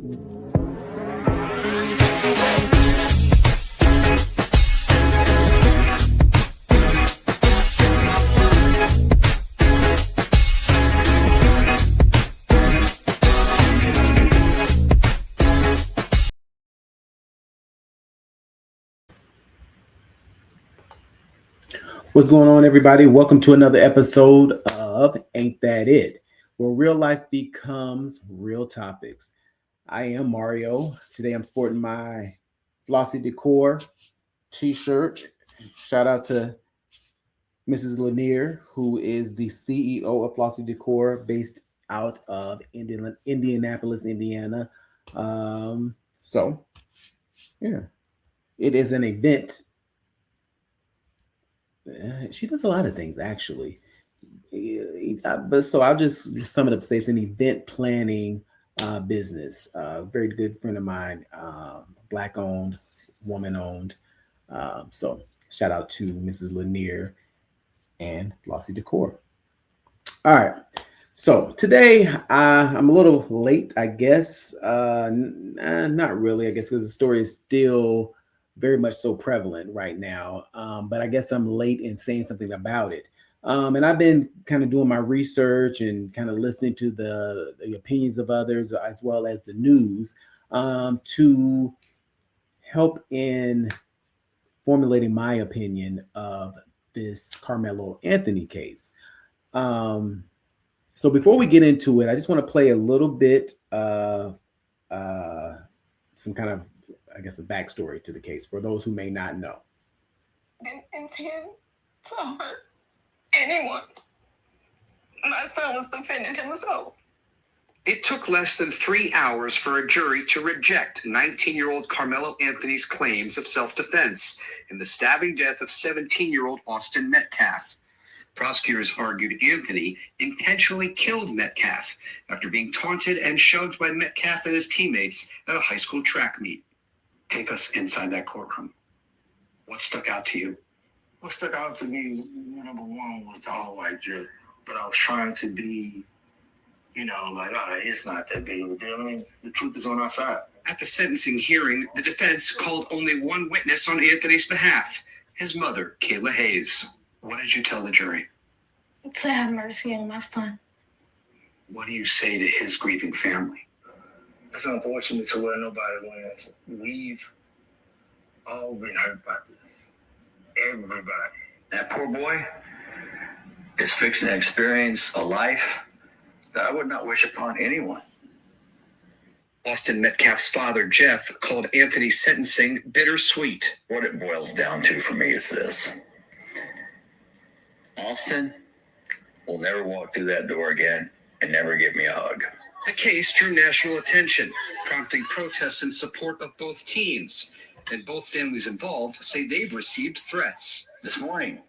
What's going on, everybody? Welcome to another episode of Ain't That It, where real life becomes real topics. I am Marreo. Today I'm sporting my Flossy Decor t-shirt. Shout out to Mrs. Lanier, who is the CEO of Flossy Decor based out of Indianapolis, Indiana. So, yeah, it is an event. She does a lot of things, actually. But so I'll just sum it up. Say it's an event planning business. Very good friend of mine, Black owned, woman owned. So shout out to Mrs. Lanier and Flossy Decor. All right. So today I'm a little late, I guess. Not really, I guess, because the story is still very much so prevalent right now. But I guess I'm late in saying something about it. And I've been kind of doing my research and kind of listening to the opinions of others as well as the news to help in formulating my opinion of this Karmelo Anthony case. So before we get into it, I just want to play a little bit of some kind of, I guess, a backstory to the case for those who may not know. Didn't intend to hurt anyone. My son was defending himself. It took less than 3 hours for a jury to reject 19-year-old Karmelo Anthony's claims of self-defense in the stabbing death of 17-year-old Austin Metcalf. Prosecutors argued Anthony intentionally killed Metcalf after being taunted and shoved by Metcalf and his teammates at a high school track meet. Take us inside that courtroom. What stuck out to you? What stuck out to me, number one, was the all-white jury. But I was trying to be, like, all right, it's not that big of a deal. I mean, the truth is on our side. At the sentencing hearing, the defense called only one witness on Anthony's behalf, his mother, Kayla Hayes. What did you tell the jury? To have mercy on my son. What do you say to his grieving family? It's unfortunate to where nobody wins. We've all been hurt by this. Everybody. That poor boy is fixing to experience a life that I would not wish upon anyone. Austin Metcalf's father, Jeff, called Anthony's sentencing bittersweet. What it boils down to for me is this. Austin will never walk through that door again and never give me a hug. The case drew national attention, prompting protests in support of both teens. And both families involved say they've received threats. This morning,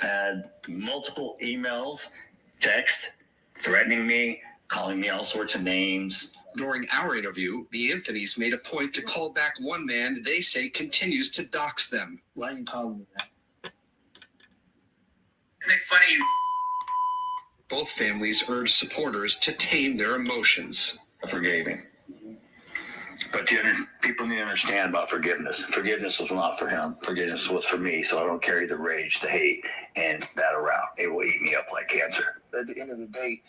I had multiple emails, texts, threatening me, calling me all sorts of names. During our interview, the Anthonys made a point to call back one man they say continues to dox them. Why you calling me that? Make fun of you. Both families urged supporters to tame their emotions. I forgave him. But people need to understand about forgiveness. Forgiveness was not for him. Forgiveness was for me, so I don't carry the rage, the hate, and that around. It will eat me up like cancer. At the end of the day,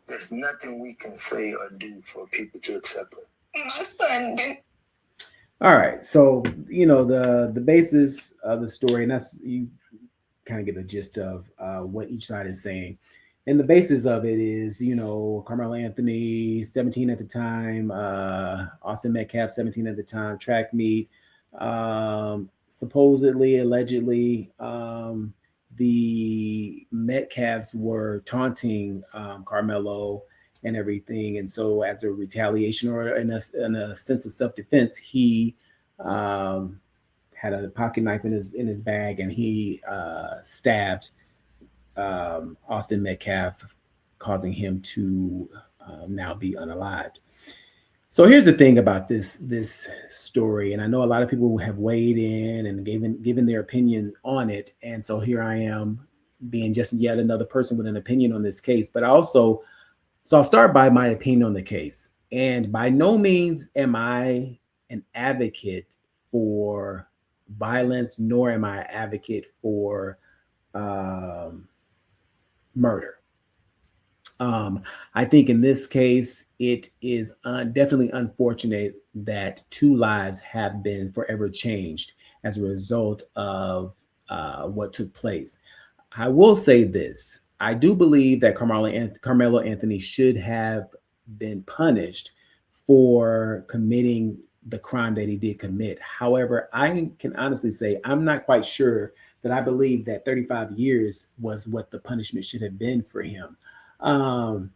there's nothing we can say or do for people to accept it. My son didn't. All right. So, the basis of the story, and that's, you kind of get the gist of what each side is saying. And the basis of it is, Karmelo Anthony, 17 at the time, Austin Metcalf, 17 at the time, track meet. Supposedly, allegedly, the Metcalfs were taunting Karmelo and everything. And so as a retaliation or in a sense of self-defense, he had a pocket knife in his bag and he stabbed Austin Metcalf, causing him to now be unalived. So here's the thing about this story, and I know a lot of people have weighed in and given their opinion on it, and so here I am being just yet another person with an opinion on this case. But I'll start by my opinion on the case. And by no means am I an advocate for violence, nor am I an advocate for um, murder. Um, I think in this case, it is definitely unfortunate that two lives have been forever changed as a result of what took place. I will say this. I do believe that Carmelo Anthony should have been punished for committing the crime that he did commit. However, I can honestly say I'm not quite sure that I believe that 35 years was what the punishment should have been for him. Um,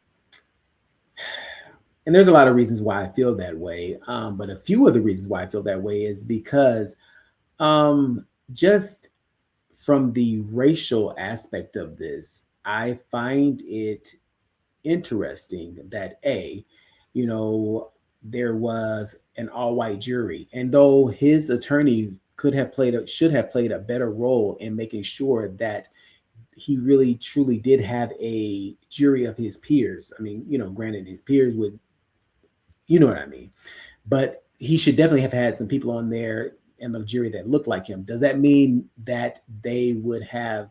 and there's a lot of reasons why I feel that way. But a few of the reasons why I feel that way is because just from the racial aspect of this, I find it interesting that you know, there was an all-white jury, and though his attorney should have played a better role in making sure that he really truly did have a jury of his peers. I mean, you know, granted, his peers would, you know what I mean, but he should definitely have had some people on there in the jury that looked like him. Does that mean that they would have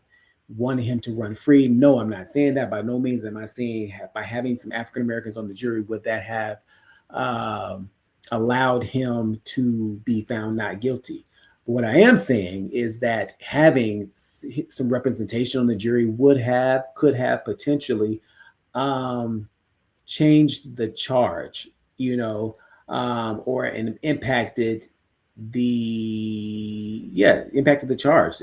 wanted him to run free? No, I'm not saying that. By no means am I saying by having some African Americans on the jury, would that have um, allowed him to be found not guilty? But what I am saying is that having some representation on the jury could have potentially um, changed the charge, you know, or and impacted the charge,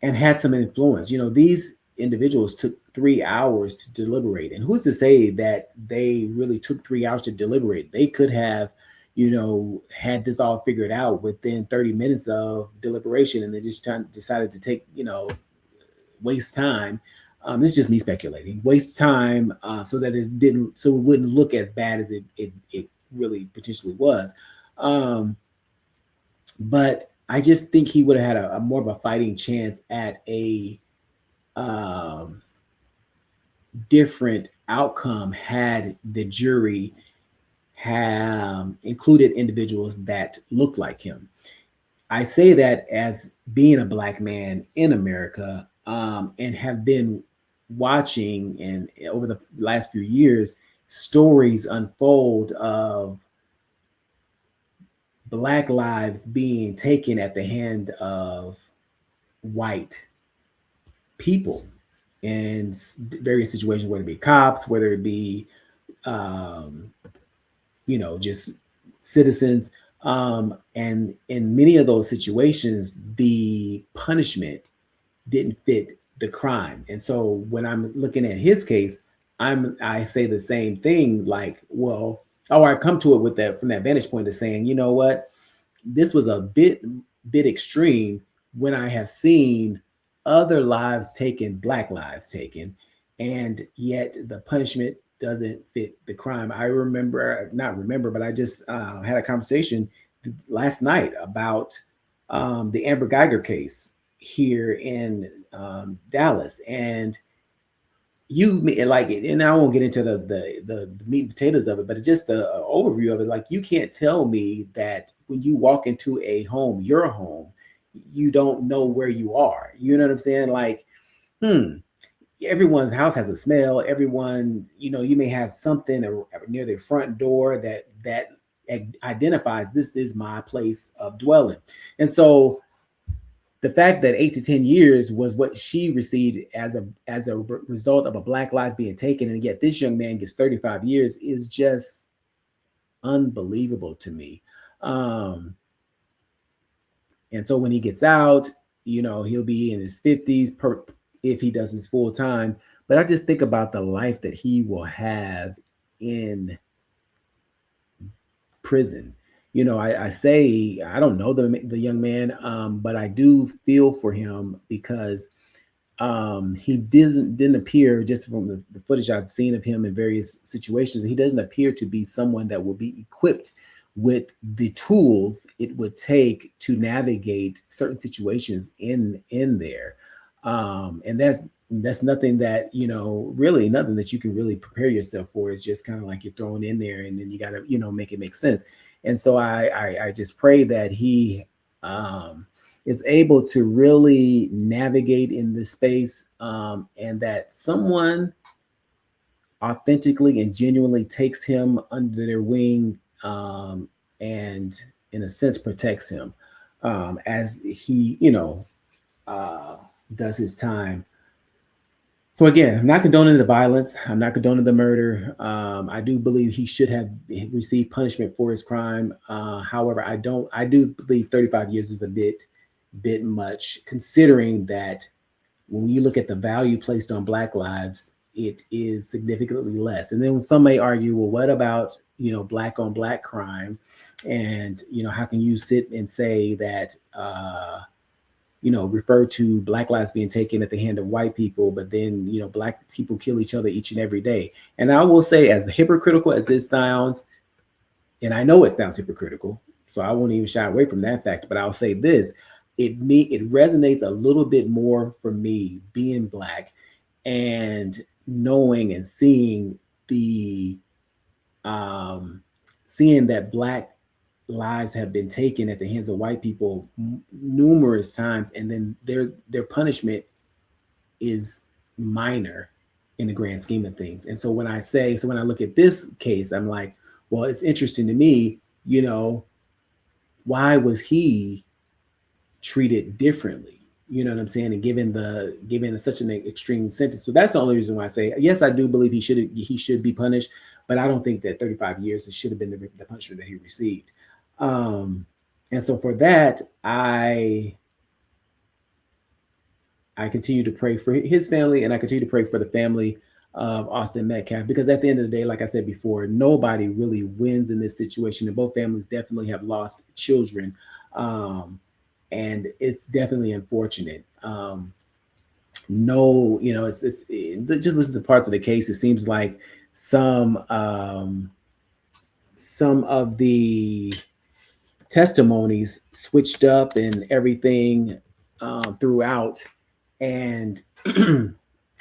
and had some influence. You know, these individuals took 3 hours to deliberate, and who's to say that they really took 3 hours to deliberate? They could have, you know, had this all figured out within 30 minutes of deliberation, and they just decided to take, you know, waste time. This is just me speculating. Waste time so it wouldn't look as bad as it really potentially was. Um, but I just think he would have had a more of a fighting chance at a um, different outcome had the jury have included individuals that look like him. I say that as being a black man in America, and have been watching and over the last few years stories unfold of black lives being taken at the hand of white people in various situations, whether it be cops, whether it be um, you know, just citizens. And in many of those situations, the punishment didn't fit the crime. And so when I'm looking at his case, I say the same thing, like, well, or I come to it with that from that vantage point of saying, you know what, this was a bit extreme when I have seen other lives taken, black lives taken, and yet the punishment doesn't fit the crime. I remember, not remember, but I just had a conversation last night about the Amber Geiger case here in Dallas, and like it, and I won't get into the meat and potatoes of it, but it's just the overview of it. Like, you can't tell me that when you walk into a home, your home, you don't know where you are. You know what I'm saying? Like, everyone's house has a smell. Everyone, you know, you may have something near their front door that identifies this is my place of dwelling. And so the fact that 8 to 10 years was what she received as a result of a black life being taken, and yet this young man gets 35 years is just unbelievable to me. And so when he gets out, you know, he'll be in his 50s if he does his full time. But I just think about the life that he will have in prison. You know, I say I don't know the young man, but I do feel for him because he didn't appear, just from the footage I've seen of him in various situations, he doesn't appear to be someone that will be equipped with the tools it would take to navigate certain situations in there. And that's nothing that, really nothing that you can really prepare yourself for. It's just kind of like you're thrown in there, and then you got to, make it make sense. And so I just pray that he is able to really navigate in this space, and that someone authentically and genuinely takes him under their wing, and in a sense protects him, as he, uh, does his time. So again, I'm not condoning the violence. I'm not condoning the murder. I do believe he should have received punishment for his crime. However, I don't. I do believe 35 years is a bit much, considering that when you look at the value placed on Black lives, it is significantly less. And then some may argue, well, what about Black on Black crime? And how can you sit and say that? Refer to Black lives being taken at the hand of white people, but then, Black people kill each other each and every day. And I will say, as hypocritical as this sounds, and I know it sounds hypocritical, so I won't even shy away from that fact, but I'll say this, it resonates a little bit more for me being Black and knowing and seeing seeing that Black lives have been taken at the hands of white people numerous times, and then their punishment is minor in the grand scheme of things. And so when I look at this case, I'm like, well, it's interesting to me, why was he treated differently? You know what I'm saying? And given such an extreme sentence. So that's the only reason why I say, yes, I do believe he should be punished, but I don't think that 35 years should have been the punishment that he received. And so for that, I continue to pray for his family, and I continue to pray for the family of Austin Metcalf, because at the end of the day, like I said before, nobody really wins in this situation, and both families definitely have lost children. And it's definitely unfortunate. No, it's just listen to parts of the case. It seems like some of the testimonies switched up and everything throughout, and and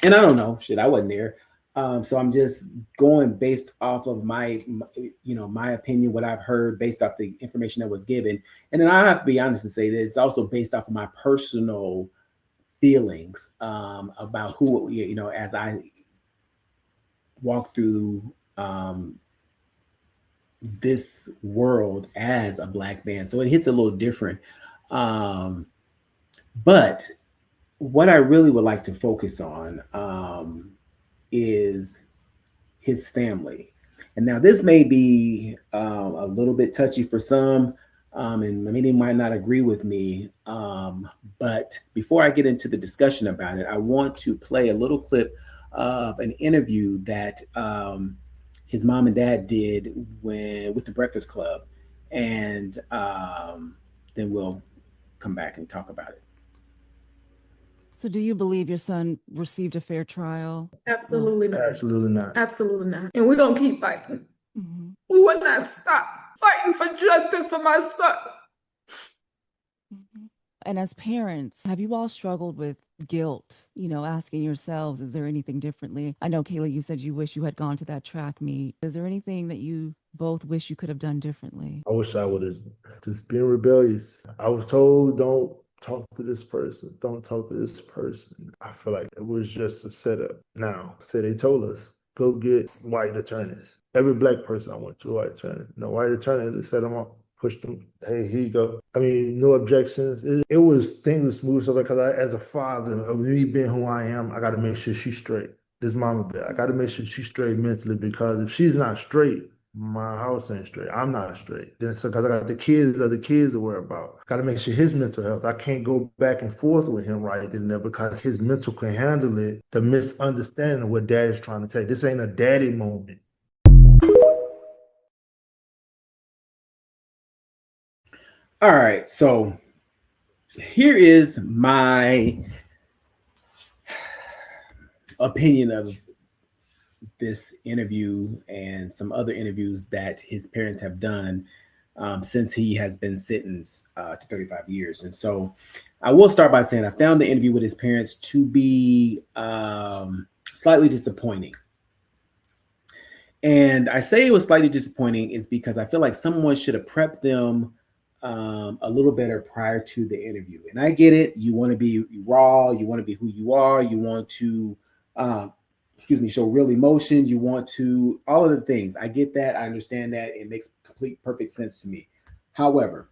I don't know, shit, I wasn't there, so I'm just going based off of my opinion, what I've heard based off the information that was given, and then I have to be honest and say that it's also based off of my personal feelings about who, as I walk through this world as a Black man. So it hits a little different. But what I really would like to focus on is his family. And now this may be a little bit touchy for some, and many might not agree with me. But before I get into the discussion about it, I want to play a little clip of an interview that his mom and dad did with the Breakfast Club, and then we'll come back and talk about it. So do you believe your son received a fair trial? Absolutely not. Absolutely not. Absolutely not. And we're going to keep fighting. Mm-hmm. We will not stop fighting for justice for my son. Mm-hmm. And as parents, have you all struggled with guilt, asking yourselves, is there anything differently? I know, Kayla, you said you wish you had gone to that track meet. Is there anything that you both wish you could have done differently? I wish I would have just been rebellious. I was told, don't talk to this person. Don't talk to this person. I feel like it was just a setup. Now, so they told us, go get white attorneys. Every Black person I went to, white attorney. No white attorney, they set them up, pushed them. Hey, here you go. I mean, no objections. It was things were smooth. So because as a father of me being who I am, I got to make sure she's straight. This mama bear, I got to make sure she's straight mentally, because if she's not straight, my house ain't straight. I'm not straight. Then so because I got the kids to worry about. Got to make sure his mental health. I can't go back and forth with him right in there, because his mental can handle it. The misunderstanding of what daddy's trying to tell you. This ain't a daddy moment. All right, so here is my opinion of this interview and some other interviews that his parents have done since he has been sentenced to 35 years. And so I will start by saying I found the interview with his parents to be slightly disappointing. And I say it was slightly disappointing is because I feel like someone should have prepped them a little better prior to the interview. And I get it. You want to be raw. You want to be who you are. You want to, uh, show real emotions. You want to, all of the things. I get that. I understand that. It makes complete, perfect sense to me. However,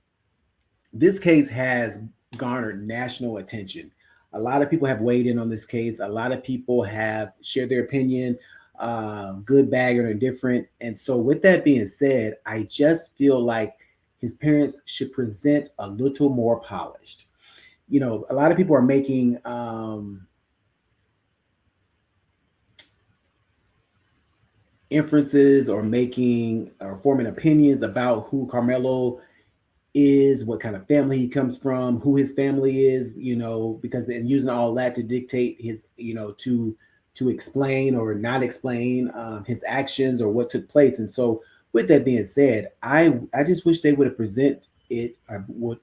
this case has garnered national attention. A lot of people have weighed in on this case. A lot of people have shared their opinion, good, bad, or indifferent. And so, with that being said, I just feel like his parents should present a little more polished. A lot of people are making inferences or making or forming opinions about who Carmelo is, what kind of family he comes from, who his family is, because and using all that to dictate his, to explain or not explain his actions or what took place. And so, with that being said, I just wish they would have present it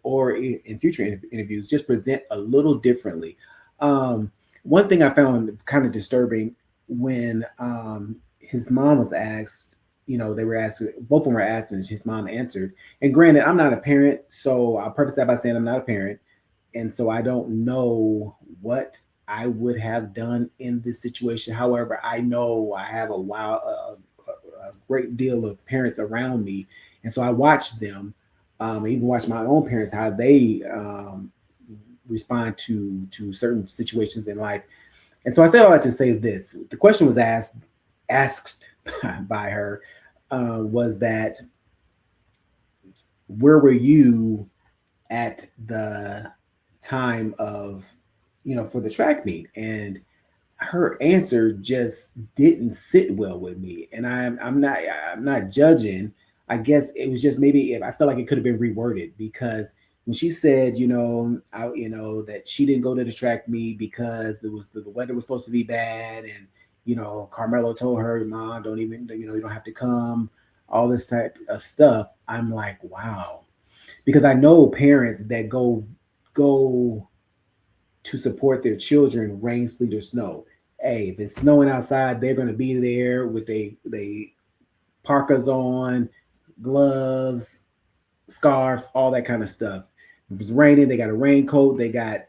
or in future interviews just present a little differently. One thing I found kind of disturbing when his mom was asked, they were asked, both of them were asked, and his mom answered. And granted, I'm not a parent, so I'll preface that by saying I'm not a parent. And so I don't know what I would have done in this situation. However, I know I have a great deal of parents around me. And so I watch them, I even watch my own parents, how they respond to certain situations in life. And so I said all that to say this. The question was asked by her was that, where were you at the time of, for the track meet? And her answer just didn't sit well with me. And I'm not judging. I guess it was just maybe I felt like it could have been reworded, because when she said, that she didn't go to the track meet because it was the weather was supposed to be bad, and Carmelo told her, "Mom, don't even, you don't have to come." All this type of stuff. I'm like, wow, because I know parents that go to support their children, rain, sleet, or snow. Hey, if it's snowing outside, they're going to be there with they parkas on, gloves, scarves, all that kind of stuff. If it's raining, they got a raincoat, they got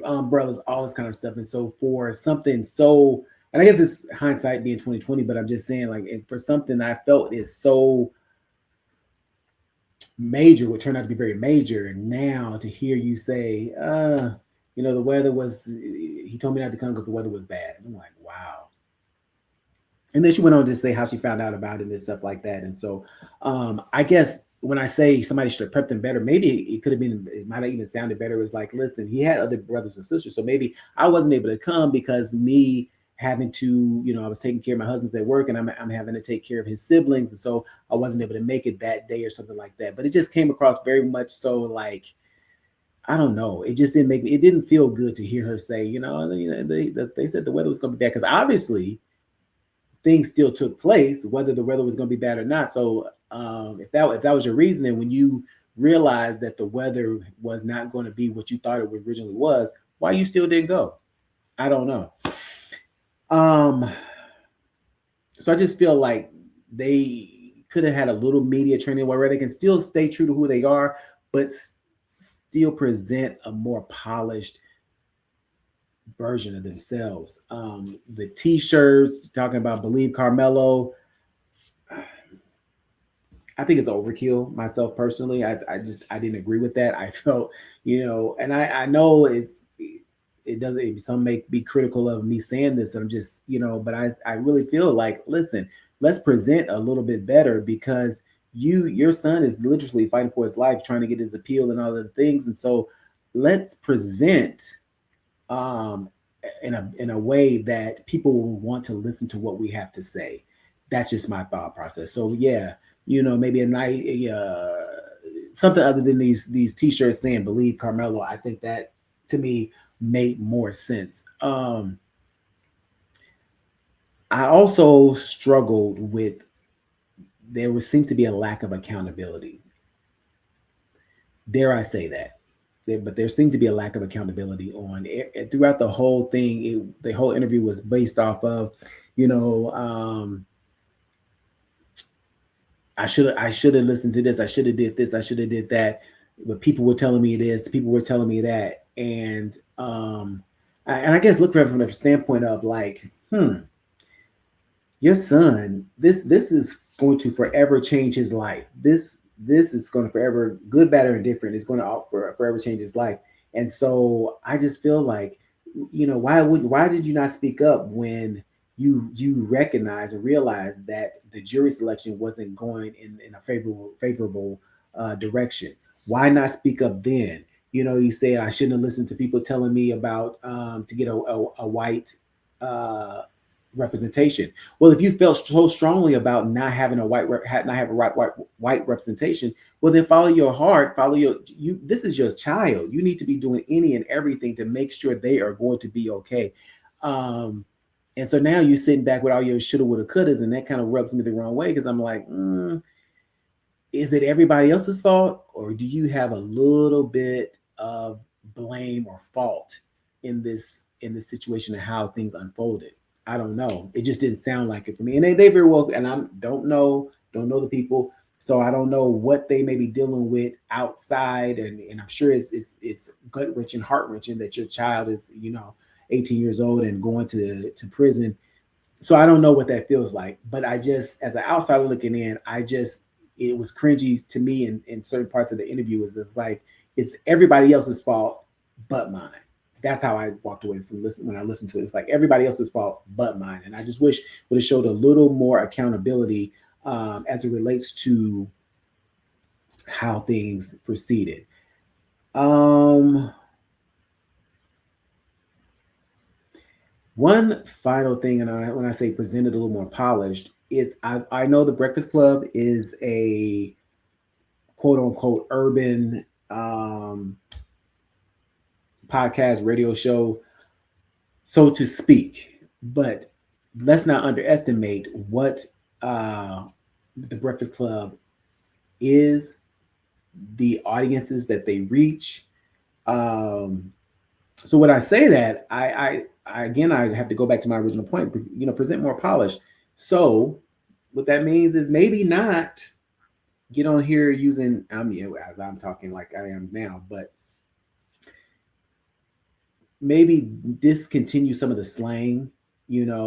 umbrellas, all this kind of stuff. And so for something so, and I guess it's hindsight being 2020, but I'm just saying, like, for something I felt is so major, would turn out to be very major. Now to hear you say, the weather was, he told me not to come because the weather was bad. I'm like, wow. And then she went on to say how she found out about it and stuff like that. And so I guess when I say somebody should have prepped him better, maybe it could have been, it might have even sounded better. It was like, listen, he had other brothers and sisters. So maybe I wasn't able to come because me having to, I was taking care of my husband's at work, and I'm having to take care of his siblings. And so I wasn't able to make it that day or something like that. But it just came across very much so like, I don't know. It just it didn't feel good to hear her say, they said the weather was going to be bad, because obviously things still took place, whether the weather was going to be bad or not. So if that was your reasoning, when you realized that the weather was not going to be what you thought it originally was, why you still didn't go? I don't know. So I just feel like they could have had a little media training where they can still stay true to who they are, but still present a more polished version of themselves. The t-shirts talking about Believe Carmelo, I think it's overkill myself personally. I didn't agree with that. I felt, and I know it doesn't, some may be critical of me saying this, and I'm just, but I really feel like, listen, let's present a little bit better, because your son is literally fighting for his life, trying to get his appeal and all the things. And so let's present in a way that people will want to listen to what we have to say. That's just my thought process. So yeah, maybe a night, something other than these t-shirts saying Believe Carmelo. I think that to me made more sense. I also struggled with, seems to be a lack of accountability. Dare I say that? But there seemed to be a lack of accountability on it, throughout the whole thing. The whole interview was based off of, you know, I should have listened to this. I should have did this. I should have did that. But people were telling me this. People were telling me that, and I guess look at it from the standpoint of like, your son, this is going to forever change his life. This is going to forever, good, bad, or indifferent, is going to forever change his life. And so I just feel like, why did you not speak up when you recognize and realize that the jury selection wasn't going in a favorable direction? Why not speak up then? You said I shouldn't have listened to people telling me about to get a white representation. Well, if you felt so strongly about not having a white representation, well then follow your heart, this is your child. You need to be doing any and everything to make sure they are going to be okay. And so now you're sitting back with all your shoulda, woulda, couldas, and that kind of rubs me the wrong way, because I'm like, is it everybody else's fault, or do you have a little bit of blame or fault in this situation of how things unfolded? I don't know. It just didn't sound like it for me. And they very well, and I don't know the people, so I don't know what they may be dealing with outside. And I'm sure it's gut wrenching, heart wrenching that your child is 18 years old and going to prison. So I don't know what that feels like. But I just, as an outsider looking in, it was cringy to me in certain parts of the interview. It's like it's everybody else's fault but mine. That's how I walked away from when I listened to it. It's like everybody else's fault but mine. And I just wish would have showed a little more accountability as it relates to how things proceeded. One final thing, and when I say presented a little more polished, is I know the Breakfast Club is a quote unquote urban podcast radio show, so to speak, but let's not underestimate what the Breakfast Club is, the audiences that they reach. So when I say that, I again, I have to go back to my original point, present more polish. So what that means is maybe not get on here using, as I'm talking like I am now, but maybe discontinue some of the slang, when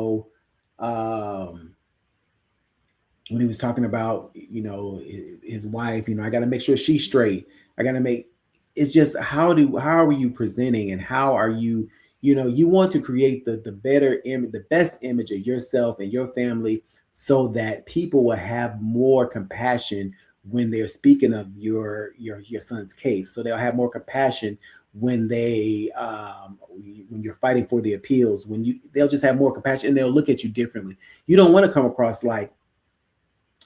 he was talking about, his wife, I got to make sure she's straight. It's just how are you presenting, and how are you, you want to create the better image, the best image of yourself and your family, so that people will have more compassion when they're speaking of your son's case. So they'll have more compassion when when you're fighting for the appeals, they'll just have more compassion, and they'll look at you differently. You don't want to come across like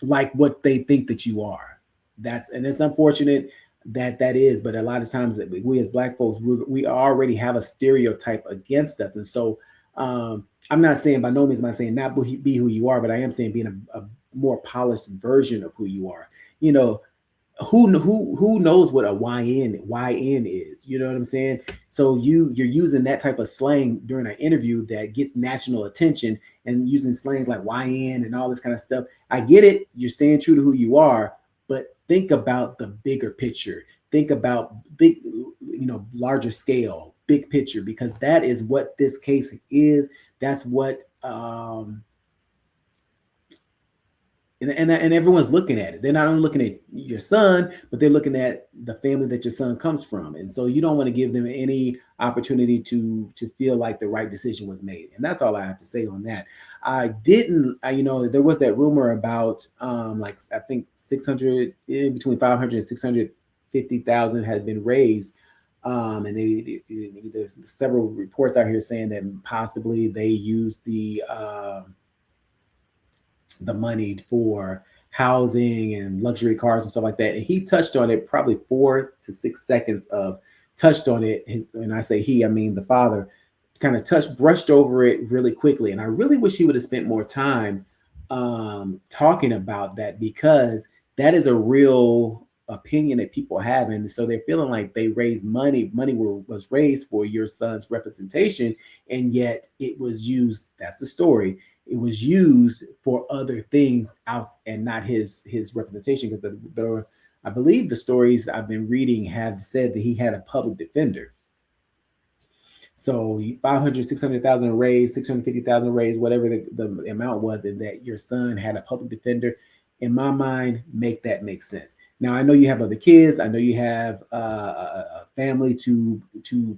what they think that you are. It's unfortunate that is, but a lot of times we as Black folks, we already have a stereotype against us. And so I'm not saying, by no means am I saying not be who you are, but I am saying being a more polished version of who you are. Who knows what a YN is? You know what I'm saying? So you're using that type of slang during an interview that gets national attention, and using slangs like YN and all this kind of stuff. I get it. You're staying true to who you are, but think about the bigger picture. Think about larger scale, big picture, because that is what this case is. That's what and everyone's looking at it. They're not only looking at your son, but they're looking at the family that your son comes from. And so you don't want to give them any opportunity to feel like the right decision was made. And that's all I have to say on that. I didn't, there was that rumor about I think 600, between 500 and 650,000 had been raised. And there's several reports out here saying that possibly they used the money for housing and luxury cars and stuff like that. And he touched on it, probably 4 to 6 seconds of touched on it. And I say he, I mean the father, kind of brushed over it really quickly. And I really wish he would have spent more time talking about that, because that is a real opinion that people have, and so they're feeling like they raised money. Was raised for your son's representation, and yet it was used. That's the story. It was used for other things out, and not his representation. Because I believe the stories I've been reading have said that he had a public defender. So 500, 600,000 raised, 650,000 raised, whatever the amount was, and that your son had a public defender. In my mind, make that make sense. Now, I know you have other kids. I know you have a family to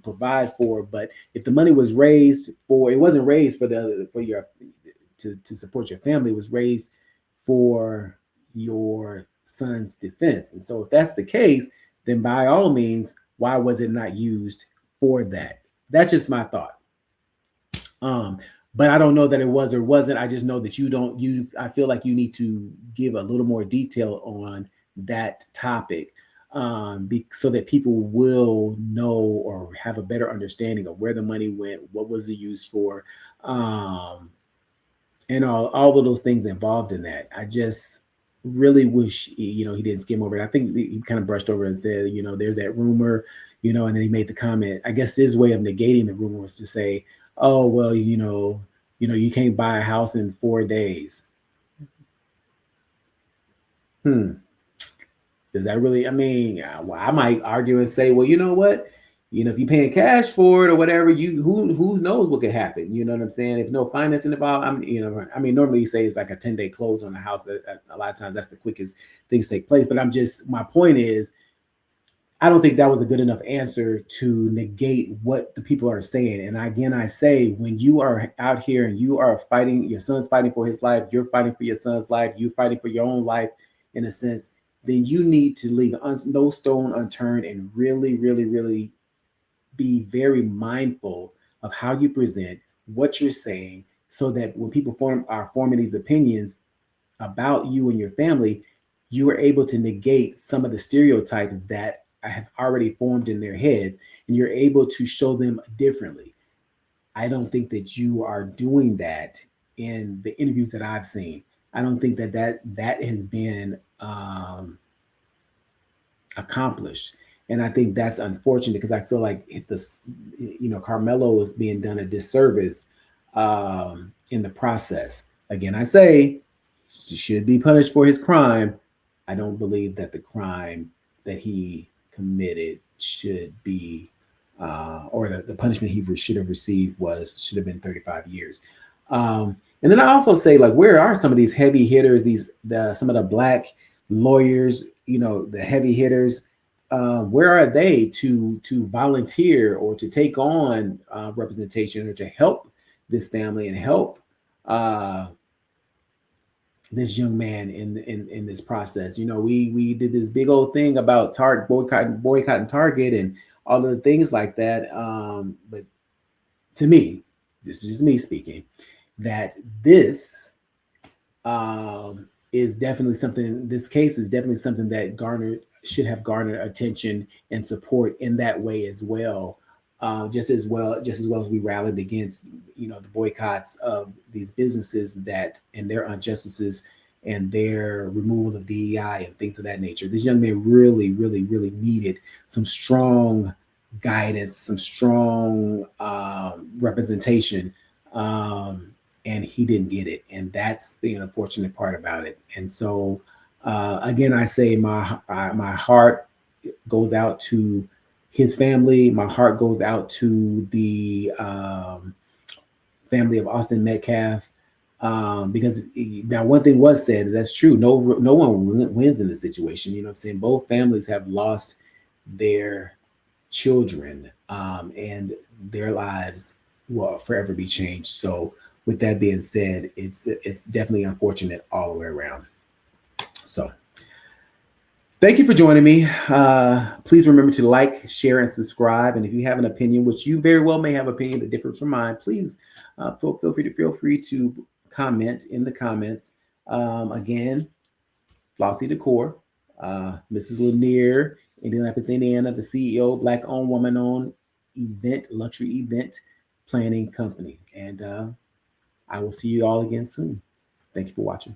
provide for, but if the money was raised for, it wasn't raised for your to support your family. It was raised for your son's defense. And so if that's the case, then by all means, why was it not used for that? That's just my thought. But I don't know that it was or wasn't. I just know that I feel like you need to give a little more detail on that topic, so that people will know or have a better understanding of where the money went, what was it used for, and all of those things involved in that. I just really wish, he didn't skim over it. I think he kind of brushed over and said, there's that rumor, and then he made the comment. I guess his way of negating the rumor was to say, oh, well, you can't buy a house in 4 days. Does that really, I might argue and say, well, you know what? If you're paying cash for it or whatever, who knows what could happen? You know what I'm saying? If no financing involved, normally you say it's like a 10-day close on a house. A lot of times that's the quickest things take place. But my point is, I don't think that was a good enough answer to negate what the people are saying. And again, I say, when you are out here and you are fighting, your son's fighting for his life, you're fighting for your son's life, you're fighting for your own life, in a sense, then you need to leave no stone unturned and really, really, really be very mindful of how you present, what you're saying, so that when people are forming these opinions about you and your family, you are able to negate some of the stereotypes that have already formed in their heads, and you're able to show them differently. I don't think that you are doing that in the interviews that I've seen. I don't think that has been accomplished. And I think that's unfortunate, because I feel like Karmelo is being done a disservice in the process. Again, I say he should be punished for his crime. I don't believe that the crime that he committed should be, or the punishment he should have received should have been 35 years. And then I also say, like, where are some of these heavy hitters, some of the Black lawyers, the heavy hitters? Where are they to volunteer or to take on representation, or to help this family and help this young man in this process? We did this big old thing about boycotting Target and all of the things like that. But to me, this is just me speaking, that this is definitely something. This case is definitely something that should have garnered attention and support in that way as well. Just as well as we rallied against, the boycotts of these businesses and their injustices and their removal of DEI and things of that nature. This young man really, really, really needed some strong guidance, some strong representation, and he didn't get it. And that's the unfortunate part about it. And so, again, I say my heart goes out to his family. My heart goes out to the family of Austin Metcalf, because now one thing was said, that's true. No one wins in this situation. You know what I'm saying? Both families have lost their children, and their lives will forever be changed. So with that being said, it's definitely unfortunate all the way around. So thank you for joining me. Please remember to like, share, and subscribe. And if you have an opinion, which you very well may have an opinion that differs from mine, please feel free to comment in the comments. Again, Flossie Decor, Mrs. Lanier, Indianapolis, Indiana, the CEO, Black-owned, woman-owned luxury event planning company. And I will see you all again soon. Thank you for watching.